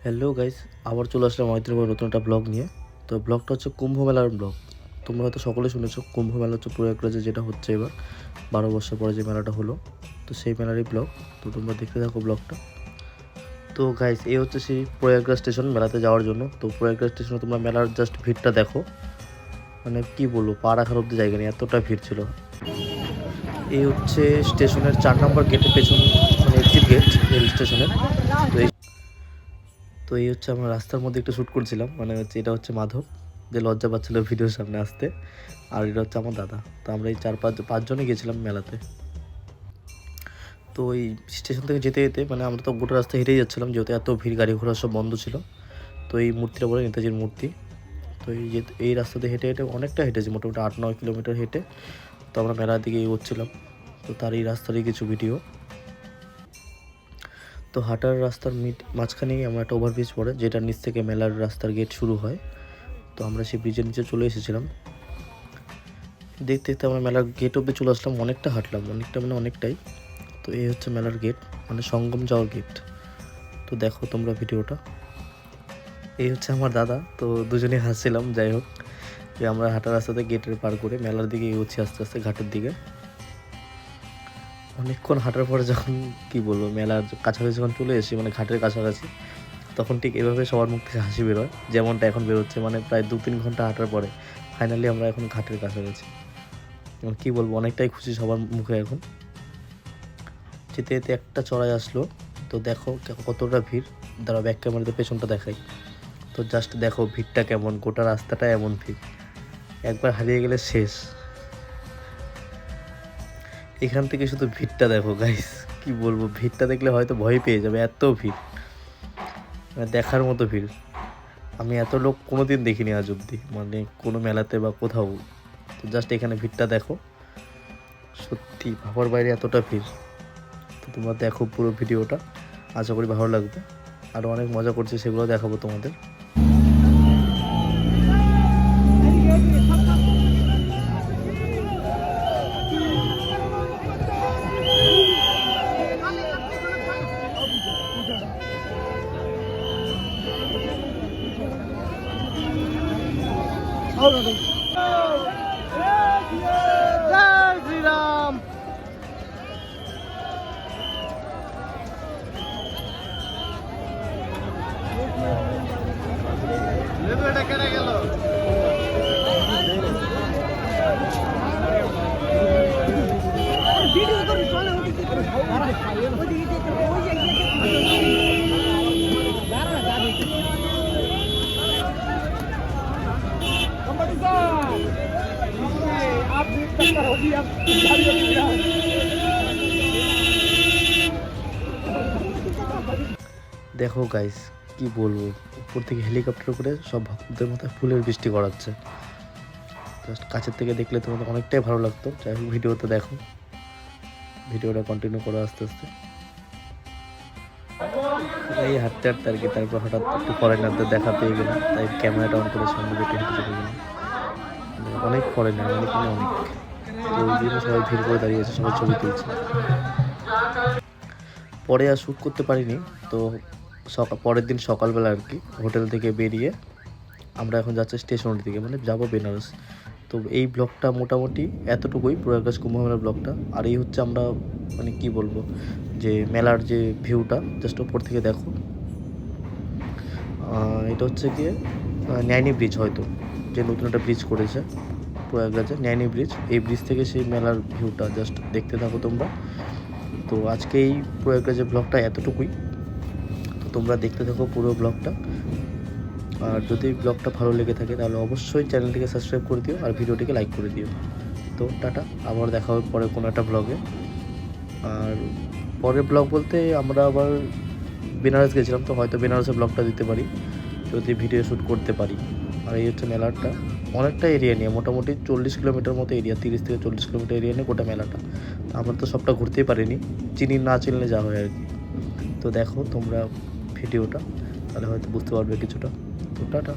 Hello guys, আবার চলে আসলাম আমাদের নতুন একটা ব্লগ নিয়ে। তো ব্লগটা হচ্ছে কুম্ভ মেলার ব্লগ। তোমরা হয়তো সকলে শুনেছো কুম্ভ মেলা হচ্ছে প্রয়াগরাজে যেটা হচ্ছে এবার 12 বছর পরে যে মেলাটা হলো। তো সেই মেলারই ব্লগ। তো তোমরা দেখতে থাকো ব্লগটা। তো গাইস, এই হচ্ছে সেই প্রয়াগরাজ স্টেশন মেলাতে যাওয়ার জন্য। তো প্রয়াগরাজ স্টেশনে তোমরা মেলার জাস্ট ভিড়টা দেখো, মানে কি বলবো, পা রাখার অব্দি জায়গা নেই, এতটা ভিড় ছিল। এই হচ্ছে স্টেশনের 4 নম্বর গেটের পেছন, মানে এক্সিট গেট রেল স্টেশনের। তো এই হচ্ছে আমরা রাস্তার মধ্যে একটু শ্যুট করছিলাম, মানে হচ্ছে এটা হচ্ছে মাধব, যে লজ্জা পাচ্ছিল ভিডিওর সামনে আসতে, আর এটা হচ্ছে আমার দাদা। তো আমরা এই পাঁচজনে গেছিলাম মেলাতে। তো ওই স্টেশন থেকে যেতে যেতে মানে আমরা তো গোটা রাস্তা হেঁটেই যাচ্ছিলাম, যেহেতু এত ভিড়, গাড়ি ঘোড়া সব বন্ধ ছিল। তো এই মূর্তিটা বলে নেতাজির মূর্তি। তো এই রাস্তাতে হেঁটে হেঁটে অনেকটা হেঁটেছি, মোটামুটি 8-9 কিলোমিটার হেঁটে তো আমরা মেলার দিকে এগোচ্ছিলাম। তো তার এই রাস্তারই কিছু ভিডিও। তো হাঁটার রাস্তার মাঝখানেই আমরা একটা ওভারব্রিজ পড়ে, যেটার নিচ থেকে মেলার রাস্তার গেট শুরু হয়। তো আমরা সেই ব্রিজের নিচে চলে এসেছিলাম। দেখতে দেখতে আমরা মেলার গেট অব্দি চলে আসলাম, অনেকটা হাঁটলাম, অনেকটাই। তো এই হচ্ছে মেলার গেট, মানে সঙ্গম যাওয়ার গেট। তো দেখো তোমরা ভিডিওটা। এই হচ্ছে আমার দাদা। তো দুজনেই হাসছিলাম। যাই হোক, যে আমরা হাঁটার রাস্তাতে গেটের পার করে মেলার দিকে এগোচ্ছি আস্তে আস্তে, ঘাটের দিকে। অনেকক্ষণ হাঁটার পরে যখন কি বলবো, মেলার কাছাকাছি যখন চলে এসেছি, মানে ঘাটের কাছাকাছি, তখন ঠিক এভাবে সবার মুখ থেকে হাসি বেরোয়, যেমনটা এখন বেরোচ্ছে। মানে প্রায় 2-3 ঘন্টা হাঁটার পরে ফাইনালি আমরা এখন ঘাটের কাছাকাছি। এবং কী বলবো, অনেকটাই খুশি সবার মুখে এখন। যেতে যেতে একটা চড়াই আসলো। তো দেখো কতটা ভিড়। দাঁড়া, ব্যাক ক্যামেরাতে পেছনটা দেখাই। তো জাস্ট দেখো ভিড়টা কেমন, গোটা রাস্তাটা এমন ভিড়, একবার হারিয়ে গেলে শেষ। এখান থেকে শুধু ভিড়টা দেখো গাইস, কি বলবো, ভিড়টা দেখলে হয়তো ভয় পেয়ে যাবে, এত ভিড়, মানে দেখার মতো ভিড়। আমি এত লোক কোনোদিন দেখিনি আজ অব্দি, মানে কোনো মেলাতে বা কোথাও। তো জাস্ট এখানে ভিড়টা দেখো, সত্যি ভাবার বাইরে এতটা ভিড়। তো তোমরা দেখো পুরো ভিডিওটা, আশা করি ভালো লাগবে। আরও অনেক মজা করছে, সেগুলো দেখাবো তোমাদের। দেখো গাইস, কি বলবো, উপর থেকে হেলিকপ্টার করে সব ভক্তদের মাথায় ফুলের বৃষ্টি করাচ্ছে। জাস্ট কাছের থেকে দেখলে তোমাদের অনেকটাই ভালো লাগতো। যাই হোক, ভিডিওতে দেখো, ভিডিওটা কন্টিনিউ করো আস্তে আস্তে। এই হাঁটতে হাঁটতে আর কি, তারপর হঠাৎ একটু ফরেনারদের দেখা পেয়ে গেলাম, তাই ক্যামেরাটা অন করে সামনে যেতে হেঁটে চলে গেলাম। অনেক ফরেনার, অনেক মানে অনেক। তো ওই জন্য সবাই ভিড় করে দাঁড়িয়েছে, সবাই ছবি তুলছে। পরে আর শ্যুট করতে পারিনি। তো পরের দিন সকালবেলা আর কি হোটেল থেকে বেরিয়ে আমরা এখন যাচ্ছি স্টেশনের দিকে, মানে যাবো বেনারস। তো এই ব্লগটা মোটামুটি এতটুকুই, প্রয়াগরাজ কুম্ভ মেলার ব্লগটা। আর এই হচ্ছে আমরা, মানে কি বলবো, যে মেলার যে ভিউটা জাস্ট ওপর থেকে দেখো। এটা হচ্ছে গিয়ে ন্যায়নি ব্রিজ, হয়তো যে নতুন একটা ব্রিজ করেছে প্রয়াগরাজে, ন্যায়নি ব্রিজ। এই ব্রিজ থেকে সেই মেলার ভিউটা জাস্ট দেখতে থাকো তোমরা। তো আজকে এই প্রয়াগরাজের ব্লগটা এতটুকুই। তো তোমরা দেখতে থাকো পুরো ব্লগটা। আর যদি ব্লগটা ভালো লেগে থাকে তাহলে অবশ্যই চ্যানেলটিকে সাবস্ক্রাইব করে দিও আর ভিডিওটিকে লাইক করে দিও। তো টাটা, আবার দেখা হবে পরে কোনো একটা ব্লগে। আর পরের ব্লগ বলতে আমরা আবার বেনারস গেছিলাম, তো হয়তো বেনারসের ব্লগটা দিতে পারি যদি ভিডিও শ্যুট করতে পারি। আর এই হচ্ছে মেলাটা, অনেকটা এরিয়া নিয়ে, মোটামুটি 40 কিলোমিটার মতো এরিয়া, 30 থেকে 40 কিলোমিটার এরিয়া নিয়ে গোটা মেলাটা। আমরা তো সবটা ঘুরতেই পারিনি, না চিনলে যা হয় আর কি। তো দেখো তোমরা ভিডিওটা, তাহলে হয়তো বুঝতে পারবে কিছুটা। তো টাটা।